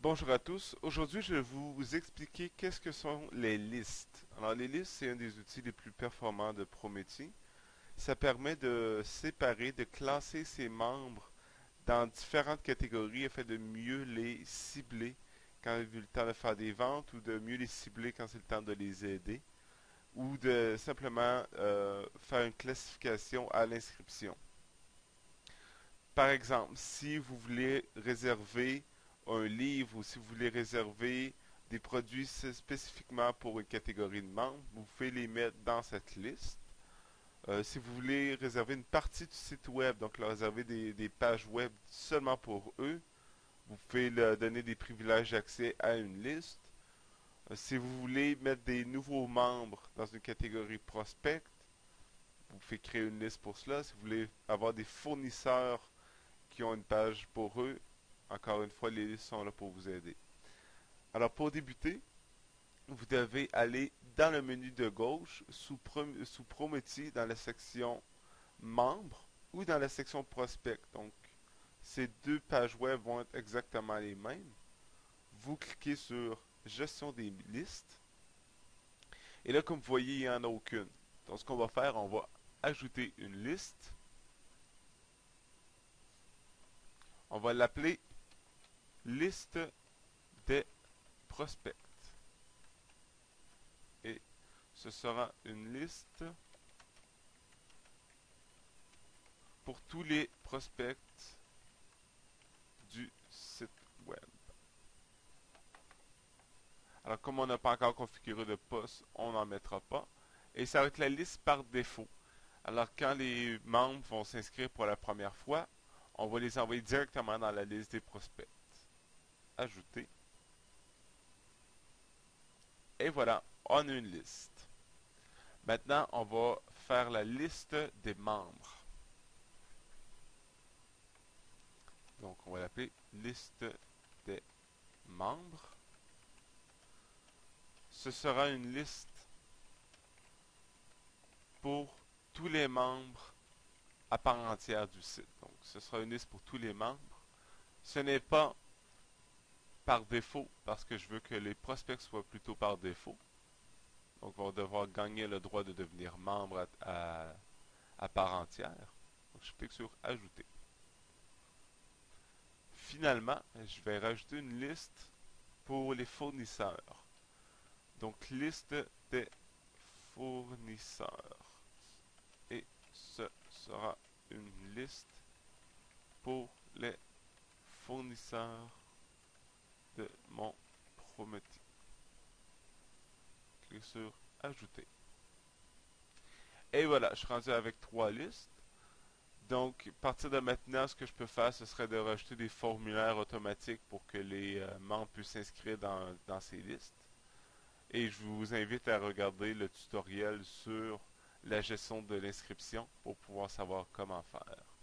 Bonjour à tous. Aujourd'hui, je vais vous expliquer qu'est-ce que sont les listes. Alors, les listes, c'est un des outils les plus performants de Prometheus. Ça permet de séparer, de classer ses membres dans différentes catégories afin de mieux les cibler quand il est le temps de faire des ventes ou de mieux les cibler quand c'est le temps de les aider ou de simplement faire une classification à l'inscription. Par exemple, si vous voulez réserver un livre ou si vous voulez réserver des produits spécifiquement pour une catégorie de membres, vous pouvez les mettre dans cette liste. Si vous voulez réserver une partie du site web, donc leur réserver des pages web seulement pour eux, vous pouvez leur donner des privilèges d'accès à une liste. Si vous voulez mettre des nouveaux membres dans une catégorie prospect, vous pouvez créer une liste pour cela. Si vous voulez avoir des fournisseurs qui ont une page pour eux, encore une fois, les listes sont là pour vous aider. Alors, pour débuter, vous devez aller dans le menu de gauche, sous Prometheus, dans la section Membres ou dans la section Prospect. Donc, ces deux pages web vont être exactement les mêmes. Vous cliquez sur Gestion des listes. Et là, comme vous voyez, il n'y en a aucune. Donc, ce qu'on va faire, on va ajouter une liste. On va l'appeler Liste des prospects. Et ce sera une liste pour tous les prospects du site web. Alors, comme on n'a pas encore configuré de poste, on n'en mettra pas. Et ça va être la liste par défaut. Alors, quand les membres vont s'inscrire pour la première fois, on va les envoyer directement dans la liste des prospects. Ajouter. Et voilà, on a une liste. Maintenant, on va faire la liste des membres. Donc, on va l'appeler liste des membres. Ce sera une liste pour tous les membres à part entière du site. Donc, ce sera une liste pour tous les membres. Ce n'est pas par défaut parce que je veux que les prospects soient plutôt par défaut. Donc, on va devoir gagner le droit de devenir membre à part entière. Donc, je clique sur Ajouter. Finalement, je vais rajouter une liste pour les fournisseurs. Donc, liste des fournisseurs. Et ce sera une liste pour les fournisseurs de mon Prometheus. Clique sur Ajouter. Et voilà, je suis rendu avec 3 listes. Donc, à partir de maintenant, ce que je peux faire, ce serait de rajouter des formulaires automatiques pour que les membres puissent s'inscrire dans ces listes. Et je vous invite à regarder le tutoriel sur la gestion de l'inscription pour pouvoir savoir comment faire.